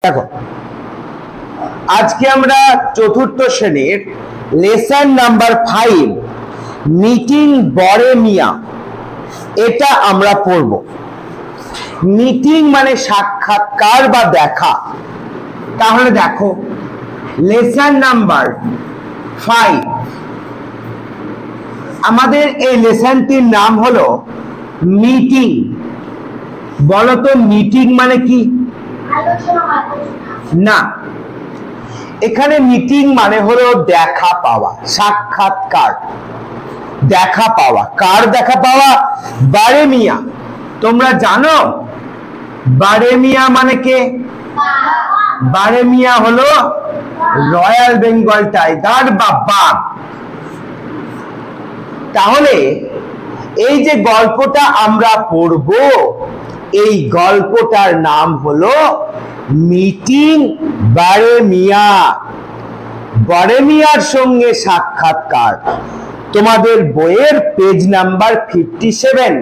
দেখো আজকে আমরা চতুর্থ শ্রেণীর লেসন নাম্বার 5 মিটিং বড়ে মিয়া এটা আমরা পড়ব। মিটিং মানে সাক্ষাৎকার বা দেখা। তাহলে দেখো লেসন নাম্বার 5 আমাদের এই লেসনটির নাম হলো মিটিং। বলো তো মিটিং মানে কি? না, এখানে মিটিং মানে হলো দেখা পাওয়া, সাক্ষাৎকার, দেখা পাওয়া। কার দেখা পাওয়া? বারে মিয়া। তোমরা জানো বারে মিয়া মানে কে? বারে মিয়া হলো রয়্যাল বেঙ্গল টাইগার বা বাঘ। তাহলে এই যে গল্পটা আমরা পড়ব, এই গল্পটার নাম হলো মিটিং বারে মিয়া। বারে মিয়ার সঙ্গে সাক্ষাৎকার। তোমাদের বইয়ের পেজ নাম্বার 57,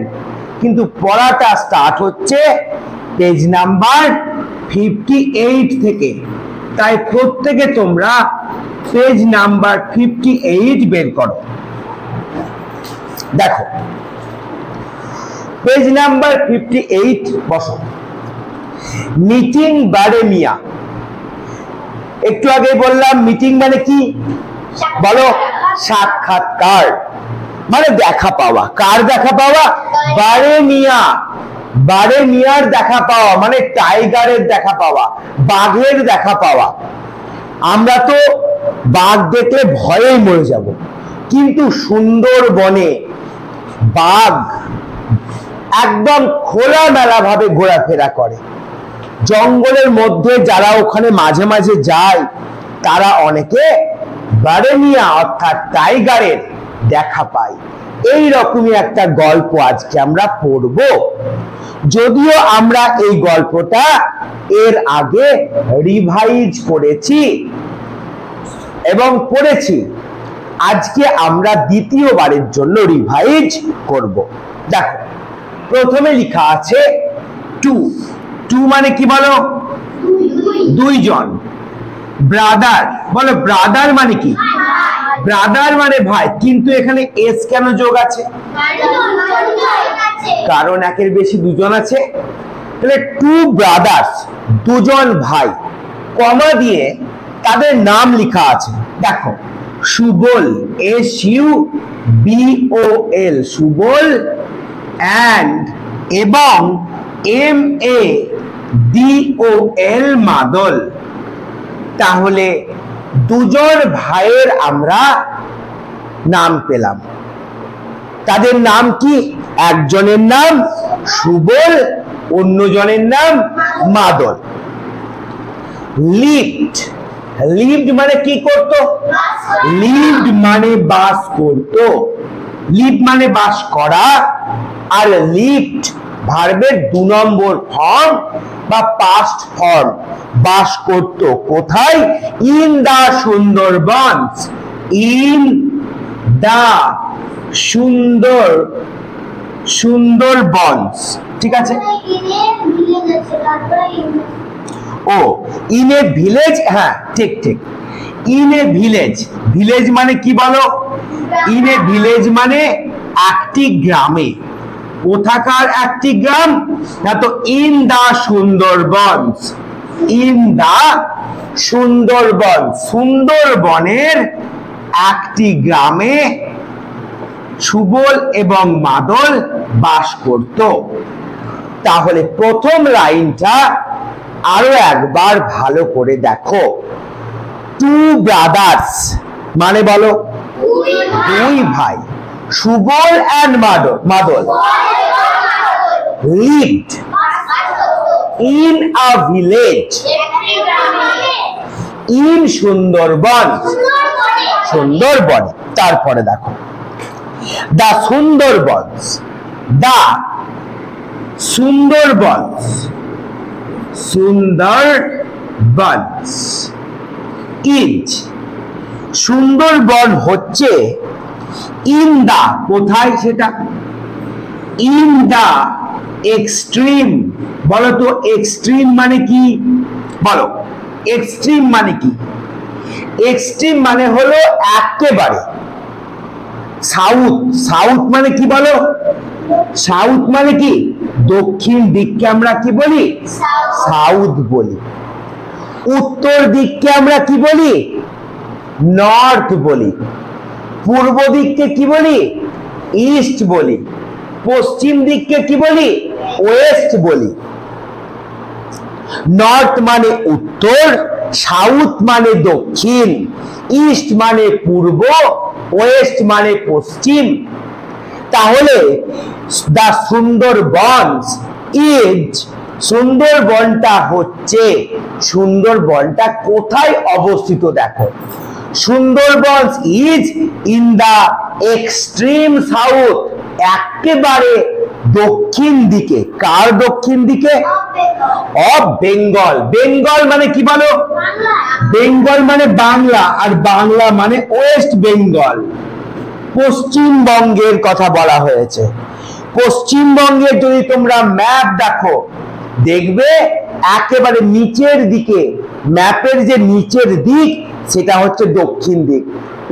কিন্তু পড়াটা স্টার্ট হচ্ছে পেজ নাম্বার 58 থেকে। তাই প্রত্যেকে তোমরা পেজ নাম্বার 58 বের করো। দেখো পেজ নাম্বার 58 বসো। মিটিং বারে মিয়া। একটু আগে বললাম মিটিং মানে কি? বলো। সাক্ষাৎকার মানে দেখা পাওয়া। কার দেখা পাওয়া? বারে মিয়া। বারে মিয়ার দেখা পাওয়া মানে টাইগারের দেখা পাওয়া, বাঘের দেখা পাওয়া। আমরা তো বাঘ দেখলে ভয়েই মরে যাব, কিন্তু সুন্দরবনে বাঘ একদম খোলামেলা ভাবে ঘোরাফেরা করে। জঙ্গলের মধ্যে যারা ওখানে মাঝে মাঝে যায় তারা অনেকে বারে মিয়া অর্থাৎ টাইগারের দেখা পায়। এই রকমই একটা গল্প আজকে আমরা পড়ব। যদিও আমরা এই গল্পটা এর আগে রিভাইজ করেছি এবং পড়েছি, আজকে আমরা দ্বিতীয়বারের জন্য রিভাইজ করব। দেখো প্রথমে লেখা আছে টু। টু মানে কি বলো? দুইজন। ব্রাদার। বলো ব্রাদার মানে কি? ব্রাদার মানে ভাই, কিন্তু এখানে এস কেন যোগ আছে? কারণ একের বেশি দুজন আছে। তাহলে টু ব্রাদার্স, দুজন ভাই, কমা দিয়ে তাদের নাম লেখা আছে। দেখো সুবল, SUBOL, সুবল, অ্যান্ড এবং MADOL, মাদল। তাহলে দুজন ভাইয়ের আমরা নাম পেলাম। তাদের নাম কি? একজনের নাম সুবল, অন্যজনের নাম মাদল। লিভড। লিভড মানে কি করত? লিভড মানে বাস করত। লিভ মানে বাস করা, আর লিভড ভার্বের 2 নম্বর ফর্ম বা পাস্ট ফর্ম। বাস করত কোথায়? In the Sundarbans. In the Sundarbans. ঠিক আছে। ও ইন এ ভিলেজ। হ্যাঁ ঠিক ঠিক, ইন এ ভিলেজ। ভিলেজ মানে কি বলো? ইন এ ভিলেজ মানে একটি গ্রামে। কোথাকার একটি গ্রাম? না তো in the Sundarbans. In the Sundarban, সুন্দরবনের একটি গ্রামে সুবল এবং মাদল বাস করত। তাহলে প্রথম লাইনটা আরো একবার ভালো করে দেখো। টু ব্রাদার্স মানে বলো দুই ভাই। Subal and Madal lived in a village in Sundarban. সুন্দরবনে। তারপরে দেখো the Sundarbans. the Sundarbans, Sundarbans is. Sundarban হচ্ছে ইন দা, কোথায় সেটা? In the extreme. বলো তো এক্সট্রিম মানে কি? বলো এক্সট্রিম মানে কি? এক্সট্রিম মানে হলো একেবারে। সাউথ, সাউথ মানে কি বলো? সাউথ মানে কি? দক্ষিণ দিককে আমরা কি বলি? সাউথ বলি। উত্তর দিককে আমরা কি বলি? নর্থ বলি। পূর্ব দিককে কি বলি? ইস্ট বলি। পশ্চিম দিককে কি বলি? ওয়েস্ট বলি। নর্থ মানে উত্তর, সাউথ মানে দক্ষিণ, ইস্ট মানে পূর্ব, ওয়েস্ট মানে পশ্চিম। তাহলে দা সুন্দরবনস ইজ, সুন্দরবনটা হচ্ছে, সুন্দরবনটা কোথায় অবস্থিত দেখো, Sundarbans is in the extreme south, একেবারে দক্ষিণ দিকে। কার দক্ষিণ দিকে? অফ বেঙ্গল। বেঙ্গল মানে কি বলো? বেঙ্গল মানে বাংলা, আর বাংলা মানে ওয়েস্ট বেঙ্গল। পশ্চিমবঙ্গের কথা বলা হয়েছে। পশ্চিমবঙ্গের যদি তোমরা ম্যাপ দেখো, দেখবে একেবারে নিচের দিকে, ম্যাপের যে নিচের দিক সেটা হচ্ছে দক্ষিণ দিক,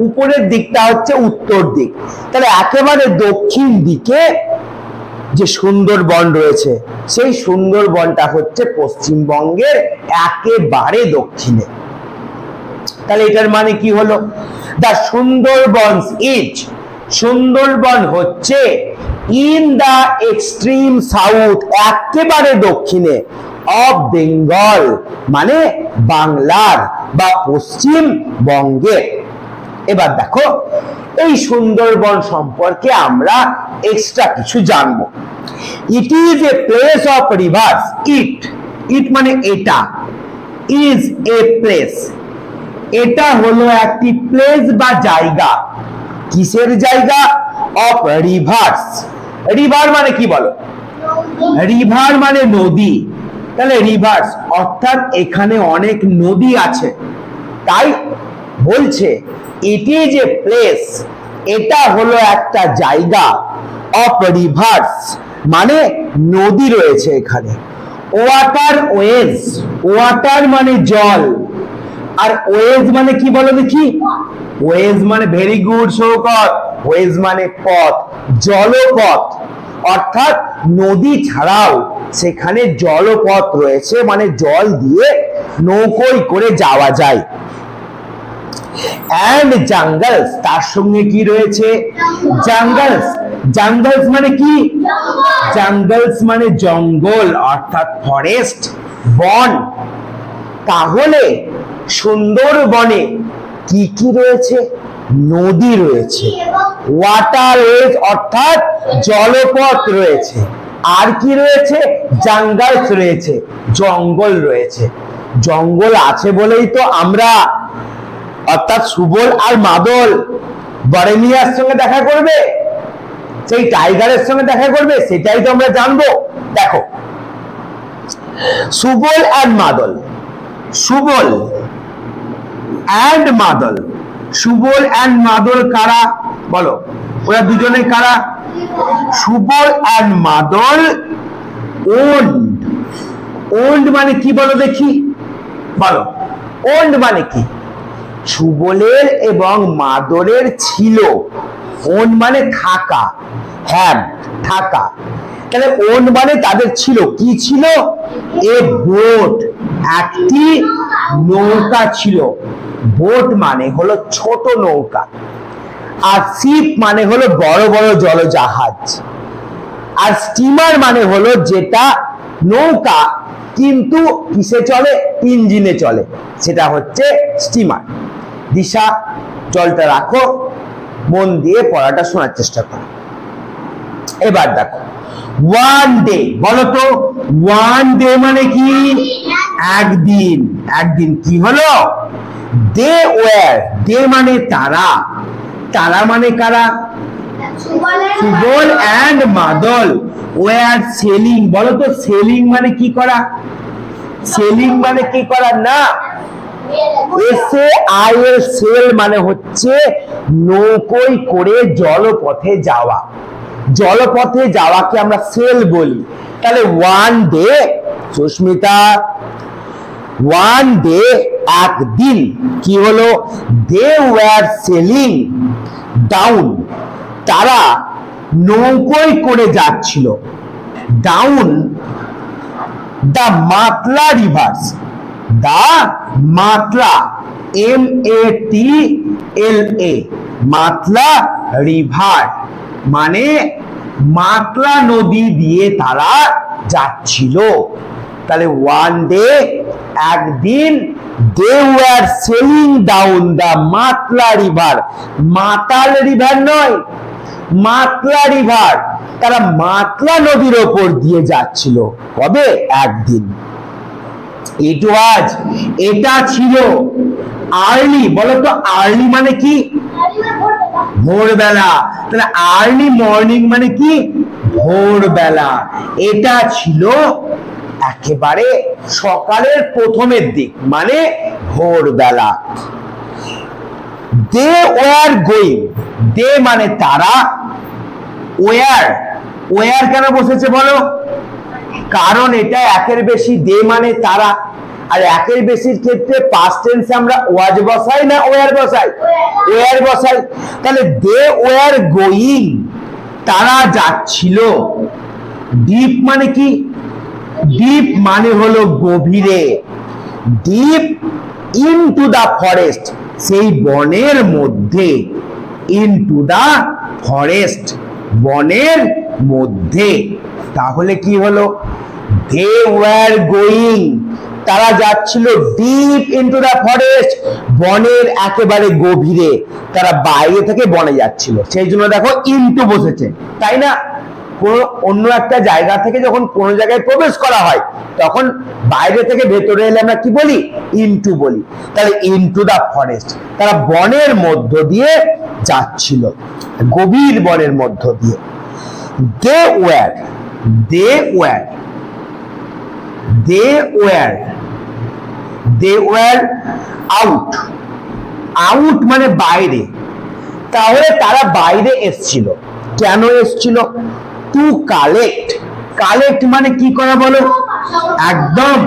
উপরের দিকটা হচ্ছে উত্তর দিক। তাহলে একেবারে দক্ষিণ দিকে যে সুন্দরবন রয়েছে, সেই সুন্দরবনটা হচ্ছে পশ্চিমবঙ্গের একেবারে দক্ষিণে। তাহলে এটার মানে কি হলো? দা সুন্দরবনস ইজ, সুন্দরবন হচ্ছে ইন দা এক্সট্রিম সাউথ, একেবারে দক্ষিণে, অফ বেঙ্গল মানে বাংলার বা পশ্চিমবঙ্গে। এবার দেখো এই সুন্দরবন সম্পর্কে আমরা এক্সট্রা কিছু জানবো। It is a place of rivers. It, it মানে এটা, ইজ এ প্লেস, এটা হলো একটি প্লেস বা জায়গা। কিসের জায়গা? Of rivers. রিভার মানে কি বলো? রিভার মানে নদী। তাহলে রিভার্স অর্থাৎ এখানে অনেক নদী আছে, তাই বলছে ইট ইজ এ প্লেস, এটা হলো একটা জায়গা, অফ রিভার্স মানে নদী রয়েছে এখানে। ওয়াটার ওয়েজ, ওয়াটার মানে জল, আর ওয়েজ মানে কি বলো দেখি? ওয়েজ মানে, ভেরি গুড সৌকত, ওয়েজ মানে পথ, জলপথ। অর্থাৎ নদী ছাড়াও সেখানে জলপথ রয়েছে, মানে জল দিয়ে নৌকোয় করে যাওয়া যায়। এন্ড জাঙ্গলস, তার সঙ্গে কি রয়েছে? জাঙ্গলস। জাঙ্গলস মানে কি? জাঙ্গলস মানে জঙ্গল, অর্থাৎ ফরেস্ট, বন। তাহলে সুন্দরবনে কি কি রয়েছে? নদী রয়েছে, ওয়াটারওয়েজ অর্থাৎ জলপথ রয়েছে, আর কি রয়েছে? জাঙ্গলস রয়েছে, জঙ্গল রয়েছে। জঙ্গল আছে বলেই তো আমরা, অর্থাৎ সুবল আর মাদল বরেমিয়ার সঙ্গে দেখা করবে, সেই টাইগারের সঙ্গে দেখা করবে, সেটাই তো আমরা জানবো। দেখো সুবল আর মাদল, সুবল অ্যান্ড মাদল, সুবল অ্যান্ড মাদল কারা বলো? ওরা দুজনে কারা? সুবল অ্যান্ড মাদল ওন্ড। ওন্ড মানে কি বলো দেখি? বলো ওন্ড মানে কি? সুবলের এবং মাদলের ছিল। ওন্ড মানে থাকা, হ্যাভ, থাকা। তাহলে ওন্ড মানে তাদের ছিল। কি ছিল? এ বোট, একটি নৌকা ছিল। বোট মানে হলো ছোট নৌকা, আর শিপ মানে হলো বড় বড় জলজাহাজ, আর স্টিমার মানে হলো যেটা নৌকা কিন্তু কিসে চলে? ইঞ্জিনে চলে, সেটা হচ্ছে স্টিমার। দিশা জলটা রাখো, মন দিয়ে পড়াটা শোনার চেষ্টা করো। এবার দেখো ওয়ান ডে, বলো তো ওয়ান ডে মানে কি? একদিন। একদিন কি হলো? দে ওয়ার, দে মানে তারা, তারা মানে কারা? সুবল অ্যান্ড মাদল ওয়ার সেলিং। বলো তো সেলিং মানে কি করা? সেলিং মানে কি করা? না, এসে আয়ের সেল মানে হচ্ছে নৌকোয় করে জলপথে যাওয়া। জলপথে যাওয়াকে আমরা সেল বলি। তাহলে one day, Susmita one day একদিন কি হলো, দে ওয়ার সেলিং ডাউন, তারা নৌকোয় করে যাচ্ছিল, down the Matla rivers, the Matla MATLA Matla river মানে মাতলা নদী দিয়ে তারা যাচ্ছিল। তাহলে ওয়ান ডে একদিন, they were sailing down the Matla river, মাতাল রিভার নয়, মাতলা রিভার, তারা মাতলা নদীর ওপর দিয়ে যাচ্ছিল। কবে? একদিন। ইট ওয়াজ, এটা ছিল, আর্লি, বলতো আর্লি মানে কি? ভোরবেলা। তাহলে আর্লি মর্নিং মানে কি? ভোরবেলা। এটা ছিল একেবারে সকালের প্রথমের দিক মানে ভোরবেলা। দে ওয়ার গোয়িং, দে মানে তারা, ওয়ার, ওয়ার কেন বসেছে বলো? কারণ এটা একের বেশি, দে মানে তারা, আর একের বেশির ক্ষেত্রে পাস্ট টেন্সে আমরা ওয়াজ বসাই না ওয়ার বসাই? ওয়ার বসাই। তাহলে দে ওয়ার গোয়িং, তারা যাচ্ছিল। ডিপ মানে কি? ডিপ মানে হলো গভীরে, ডিপ ইনটু দা ফরেস্ট, সেই বনের মধ্যে, ইনটু দা ফরেস্ট, বনের মধ্যে। তাহলে কি হলো? দে ওয়ার গোয়িং, তারা যাচ্ছিল ডিপ ইনটু দা ফরেস্ট, বনের একেবারে গভীরে, তারা বাইরে থেকে বনে যাচ্ছিল, সেই জন্য দেখো ইনটু বসেছে, তাই না? কোন অন্য একটা জায়গা থেকে যখন কোন জায়গায় প্রবেশ করা হয় তখন বাইরে থেকে ভেতরে এলে আমরা কি বলি? ইনটু বলি। তাহলে ইনটু দা ফরেস্ট, তারা বনের মধ্য দিয়ে যাচ্ছিল, গভীর বনের মধ্য দিয়ে। They were, they were, they were, they were out, out মানে বাইরে। তাহলে তারা বাইরে এসছিল, কেন এসছিল? টু কালেক্ট, কালেক্ট মানে কি করা বলো? একদম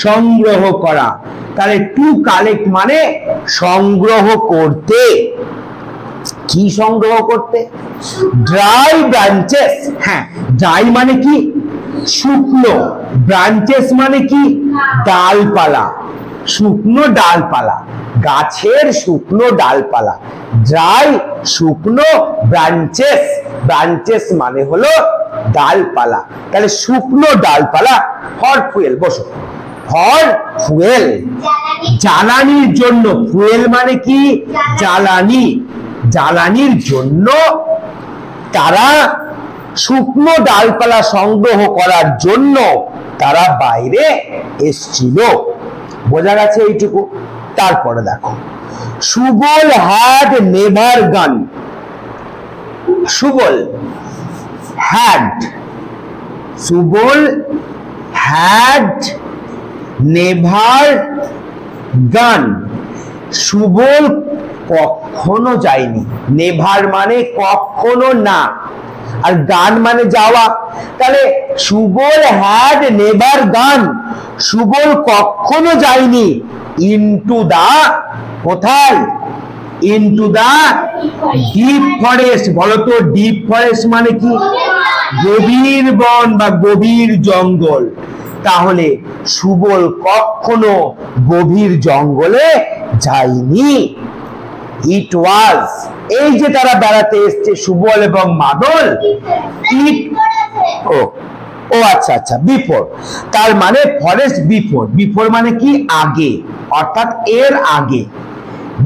সংগ্রহ করা। তাহলে টু কালেক্ট মানে সংগ্রহ করতে। কি সংগ্রহ করতে? ড্রাই ব্রাঞ্চেস, হ্যাঁ ড্রাই মানে কি? শুকনো, ব্রাঞ্চেস মানে কি? ডালপালা, শুকনো ডালপালা, গাছের শুকনো ডালপালা, ড্রাই শুকনো, ব্রাঞ্চেস, ব্রাঞ্চেস মানে হলো ডালপালা। তাহলে শুকনো ডালপালা ফর ফুয়েল, বসো, ফর ফুয়েল, জ্বালানির জন্য, ফুয়েল মানে কি? জ্বালানি, জ্বালানির জন্য তারা শুকনো ডালপালা সংগ্রহ করার জন্য তারা বাইরে এসছিল। বোঝা গেছে এইটুকু? তারপরে দেখো, সুবল হ্যাড নেভার গান, Subal had, Subal had never গান, সুবল কখনো যায়নি, নেভার মানে কখনো না, আর গান মানে যাওয়া। তাহলে সুবল হ্যাড নেভার গান, সুবল কখনো যায়নি ইনটু দা, কোথায়? Into the deep forest. বলতো ডিপ ফরেস্ট মানে কি? গভীর বন বা গভীর জঙ্গল। তাহলে সুবল কখনো গভীর জঙ্গলে যায়নি। ইট ওয়াজ, এই যে তারা বেড়াতে এসছে সুবল এবং মাদল, ইট, ও আচ্ছা আচ্ছা, বিফোর, তার মানে ফরেস্ট বিফোর, বিফোর মানে কি? আগে, অর্থাৎ এর আগে,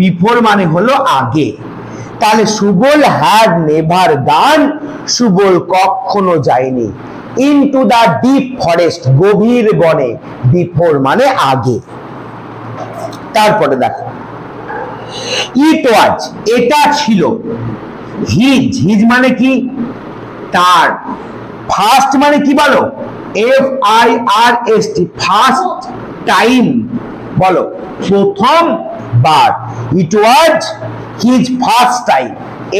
বিফোর মানে হলো আগে। তাহলে সুবল হ্যাড নেভার গান, সুবল কখনো যায়নি ইনটু দা ডিপ ফরেস্ট, গভীর বনে, বিফোর মানে আগে। তারপরে দেখো, ইট ওয়াজ, এটা ছিল, হিজ, হিজ মানে কি? তার, ফার্স্ট মানে কি বলো? FIRST, ফার্স্ট টাইম, বলো প্রথম বার। ইট ওয়াজ হিজ ফার্স্ট টাইম,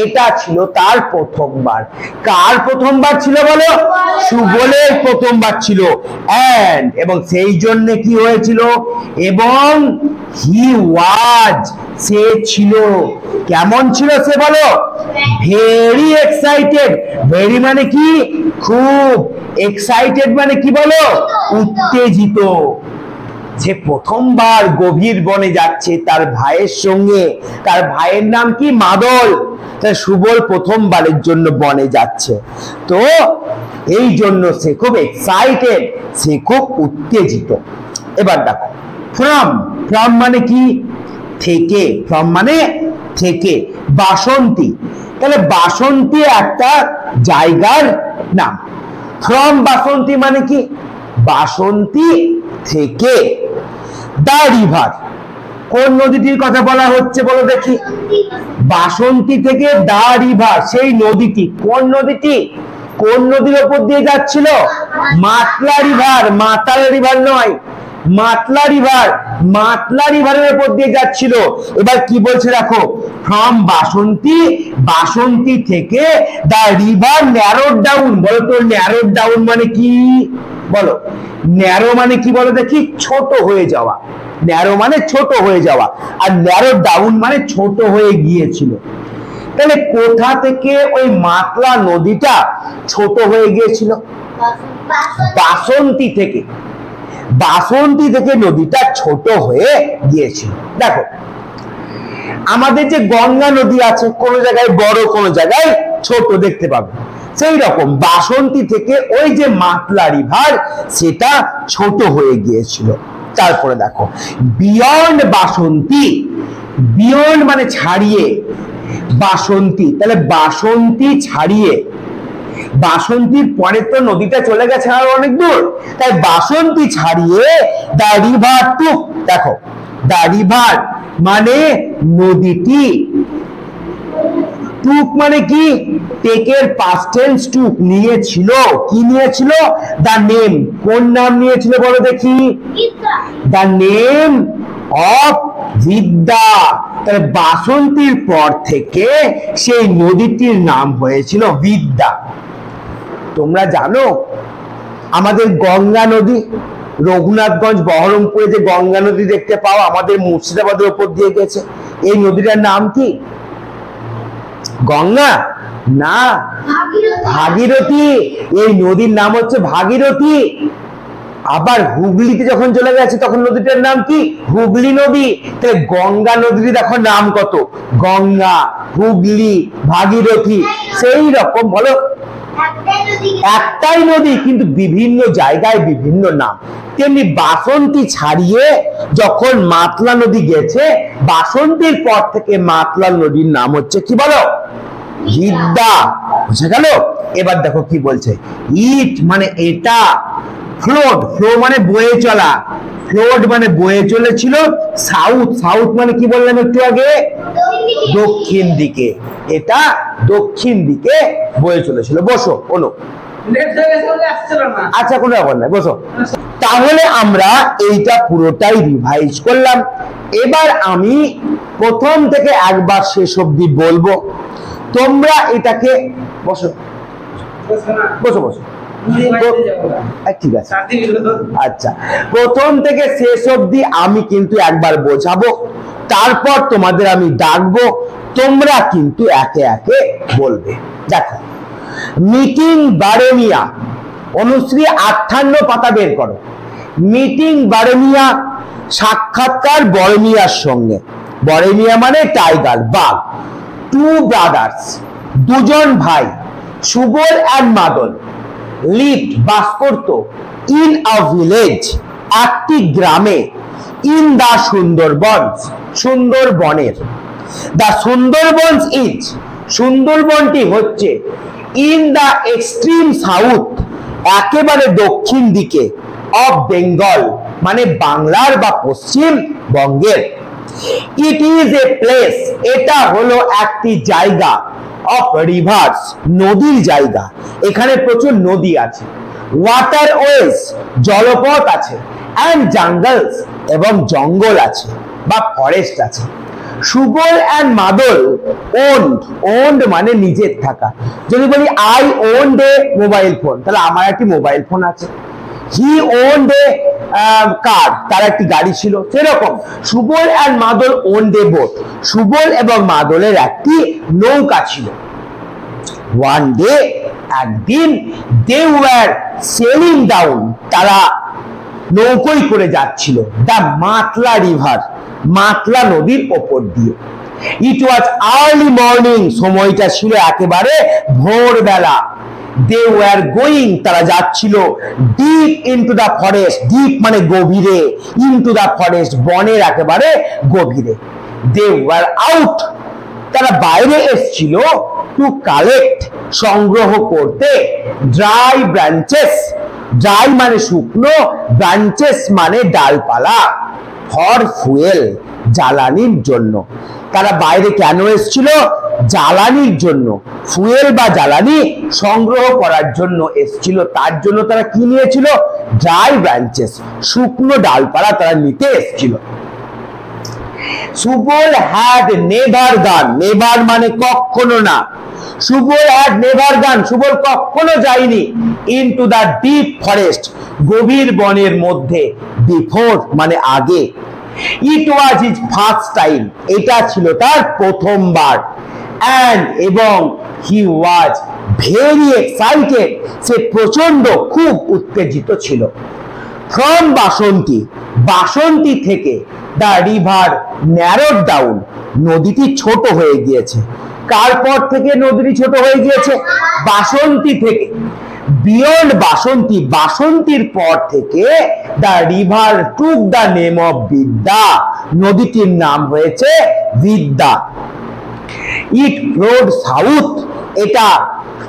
এটা ছিল তার প্রথমবার। কার প্রথমবার ছিল বলো? সুবলের প্রথমবার ছিল। এন্ড এবং সেই জন্য কি হয়েছিল? এবং হি ওয়াজ, সে ছিল, কেমন ছিল সে বলো? Very excited. ভেরি মানে কি? খুব। এক্সাইটেড মানে কি বলো? উত্তেজিত। যে প্রথমবার গভীর বনে যাচ্ছে তার ভাইয়ের সঙ্গে, তার ভাইয়ের নাম কি? মাদল। সুবল প্রথমবারের জন্য বনে যাচ্ছে, তো এই জন্য সে খুব এক্সাইটেড, সে খুব উত্তেজিত। এবার দেখো ফ্রম, ফ্রম মানে কি? থেকে। ফ্রম মানে থেকে। বাসন্তী, তাহলে বাসন্তী একটা জায়গার নাম। ফ্রম বাসন্তী মানে কি? বাসন্তী থেকে। দা রিভার, কোন নদীটির কথা বলা হচ্ছে বলো দেখি? বাসন্তী থেকে দা রিভার, সেই নদীটি। কোন নদীটি? কোন নদীর উপর দিয়ে যাচ্ছিল? মাতলা রিভার। মাতাল রিভার নয়, মাতলা রিভার। মাতলা রিভারের উপর দিয়ে যাচ্ছিল। এবার কি বলছে দেখো, ফ্রম বাসন্তী, বাসন্তী থেকে দা রিভার ন্যারোড ডাউন। বলো তো ন্যারোড ডাউন মানে কি বলো? ন্যারো মানে কি বলো দেখি? ছোট হয়ে যাওয়া। ন্যারো মানে ছোট হয়ে যাওয়া, আর ন্যারো ডাউন মানে ছোট হয়ে গিয়েছিল। তাহলে কোথা থেকে ওই মাতলা নদীটা ছোট হয়ে গিয়েছিল? বাসন্তী থেকে। বাসন্তী থেকে নদীটা ছোট হয়ে গিয়েছিল। দেখো আমাদের যে গঙ্গা নদী আছে, কোন জায়গায় বড়, কোন জায়গায় ছোট দেখতে পাবে, সেই রকম বাসন্তী থেকে ওই যে মাতলা রিভার সেটা ছোট হয়ে গিয়েছিল। তারপরে দেখো বিয়ন্ড বাসন্তী। বিয়ন্ড মানে ছাড়িয়ে, বাসন্তী, তাহলে বাসন্তী ছাড়িয়ে। বাসন্তীর পরে তো নদীটা চলে গেছে আর অনেক দূর, তাই বাসন্তী ছাড়িয়ে দা রিভার টুক। দেখো দা রিভার মানে নদীটি, টুক মানে কি? টেকের পাস্ট টেন্স টুক, নিয়েছিল। কি নিয়েছিল? The name. কোন নাম নিয়েছিল বলো দেখি? দা নেম অফ বিদ্যা। তাহলে বাসন্তীর পর থেকে সেই নদীটির নাম হয়েছিল বিদ্যা। তোমরা জানো আমাদের গঙ্গা নদী, রঘুনাথগঞ্জ বহরমপুরে যে গঙ্গা নদী দেখতে পাও, আমাদের মুর্শিদাবাদের উপর দিয়ে গেছে, এই নদীটার নাম কি? গঙ্গা না, ভাগীরথী। এই নদীর নাম হচ্ছে ভাগীরথী। আবার হুগলিতে যখন চলে গেছে তখন নদীটার নাম কি? হুগলি নদী। তাহলে গঙ্গা নদীর দেখো নাম কত? গঙ্গা, হুগলি, ভাগীরথী। সেই রকম বলো একটাই নদী কিন্তু বিভিন্ন জায়গায় বিভিন্ন নাম। তেমনি বাসন্তী ছাড়িয়ে যখন মাতলা নদী গেছে, বাসন্তীর পর থেকে মাতলা নদীর নাম হচ্ছে কি বলো? বিদ্যা। বুঝে গেল? এবার দেখো কি বলছে, ইট মানে এটা, ফ্লোড, ফ্লো মানে বয়ে চলা, ফ্লোড মানে বয়ে চলেছিল। সাউথ, সাউথ মানে কি বললাম একটু আগে? দক্ষিণ দিকে। এটা দক্ষিণ দিকে বয়ে চলেছিল। বসো অনু। আচ্ছা কোনো ব্যাপার নাই, বসো। তাহলে আমরা এইটা পুরোটাই রিভাইজ করলাম। এবার আমি প্রথম থেকে একবার শেষ অবধি বলবো, তোমরা এটাকে বসো বসো বসো ঠিক আছে। আচ্ছা প্রথম থেকে শেষ অবধি আমি কিন্তু একবার বোঝাবো, তারপর তোমাদের আমি ডাকবো, তোমরা কিন্তু একে একে বলবে। দেখো মিটিং বারেমিয়া, অনুশ্রী 58 পাতা বের করো। মিটিং বারেমিয়া, সাক্ষাৎকার বরেমিয়ার সঙ্গে। বরেমিয়া মানে টাইগার, বাঘ। টু ব্রাদার্স, দুজন ভাই, সুবল এন্ড মাদল, লিভড বাস করত, ইন আ ভিলেজ একটি গ্রামে, ইন দা সুন্দরবনস সুন্দরবনের। দা সুন্দরবনস ইজ সুন্দরবনটি হচ্ছে, ইন দা এক্সট্রিম সাউথ একেবারে দক্ষিণ দিকে, অফ বেঙ্গল মানে বাংলার বা পশ্চিম বঙ্গের। ইট ইজ এ প্লেস এটা হলো একটি জায়গা, অফ রিভার্স নদীর জায়গা, এখানে প্রচুর নদী আছে। ওয়াটারওয়েজ জলপথ আছে, এন্ড জাঙ্গলস এবং জঙ্গল আছে বা ফরেস্ট আছে। সুবল অ্যান্ড মাদল ওন্ড মানে নিজের থাকা। যদি বলি I owned A mobile phone, তাহলে আমার একটি মোবাইল ফোন আছে। হি ওন্ড এ কার, তার একটি গাড়ি ছিল। সেরকম সুবল অ্যান্ড মাদল ওন্ড এ বোট, সুবল এবং মাদলের একটি নৌকা ছিল। ওয়ান ডে, একদিন, দে ওয়ার সেলিং ডাউন, তারা নৌকোয় করে যাচ্ছিল দ্য মাতলা রিভার, মাতলা নদীর ওপর দিয়ে। ইট ওয়াজ আর্লি মর্নিং, সময়টা ছিল একেবারে ভোরবেলা। দে ওয়ার গোয়িং, তারা যাচ্ছিল deep into the forest, deep মানে গভীরে, ইনটু দ্য ফরেস্ট বনের একেবারে গভীরে। দে ওয়ার আউট, তারা বাইরে এসেছিল টু কালেক্ট, সংগ্রহ করতে, ড্রাই ব্রাঞ্চেস, ড্রাই মানে শুকনো, ব্রাঞ্চেস মানে ডালপালা, ফর ফুয়েল, জ্বালানির জন্য। তারা বাইরে কেন এসেছিল? জ্বালানির জন্য, ফুয়েল বা জ্বালানি সংগ্রহ করার জন্য এসেছিল। তার জন্য তারা কি নিয়েছিল? ড্রাই ব্রাঞ্চেস, শুকনো ডালপালা তারা নিতে এসেছিল। সুবল হ্যাড নেভার গান, নেভার মানে কখনো না, সুবল হ্যাড নেভার গান, সুবল কখনো যায়নি ইনটু দ্য ডিপ ফরেস্ট, গভীর বনের মধ্যে, বিফোর মানে আগে। ইট ওয়াজ হিজ ফার্স্ট টাইম, এটা ছিল তার প্রথমবার। অ্যান্ড এবং হি ওয়াজ ভেরি এক্সাইটেড, সে প্রচন্ড খুব উত্তেজিত ছিল। ফ্রম বাসন্তী, বাসন্তী থেকে, দ্য রিভার ন্যারোড ডাউন, নদীটি ছোট হয়ে গিয়েছে। কার পর থেকে নদীটি ছোট হয়ে গিয়েছে? বাসন্তী থেকে। বিয়ন্ড বাসন্তী, বাসন্তীর পর থেকে, the river took the name of বিদ্যা, নদীটির নাম হয়েছে বিদ্যা। ইট ফ্লোড সাউথ, এটা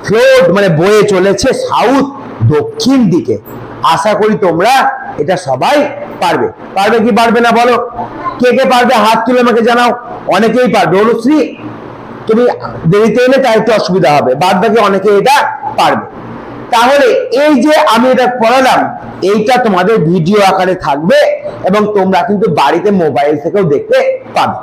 ফ্লোড মানে বয়ে চলেছে সাউথ, দক্ষিণ দিকে। আশা করি তোমরা এটা সবাই পারবে। পারবে কি পারবে না বলো? কে কে পারবে হাত তুলে আমাকে জানাও। অনেকেই পারবে। অনুশ্রী, তুমি দেরিতে এলে তাই একটু অসুবিধা হবে, বাদ বাকি অনেকে এটা পারবে। তাহলে এই যে আমি এটা পড়ালাম, এইটা তোমাদের ভিডিও আকারে থাকবে এবং তোমরা কিন্তু বাড়িতে মোবাইল থেকেও দেখতে পাবে।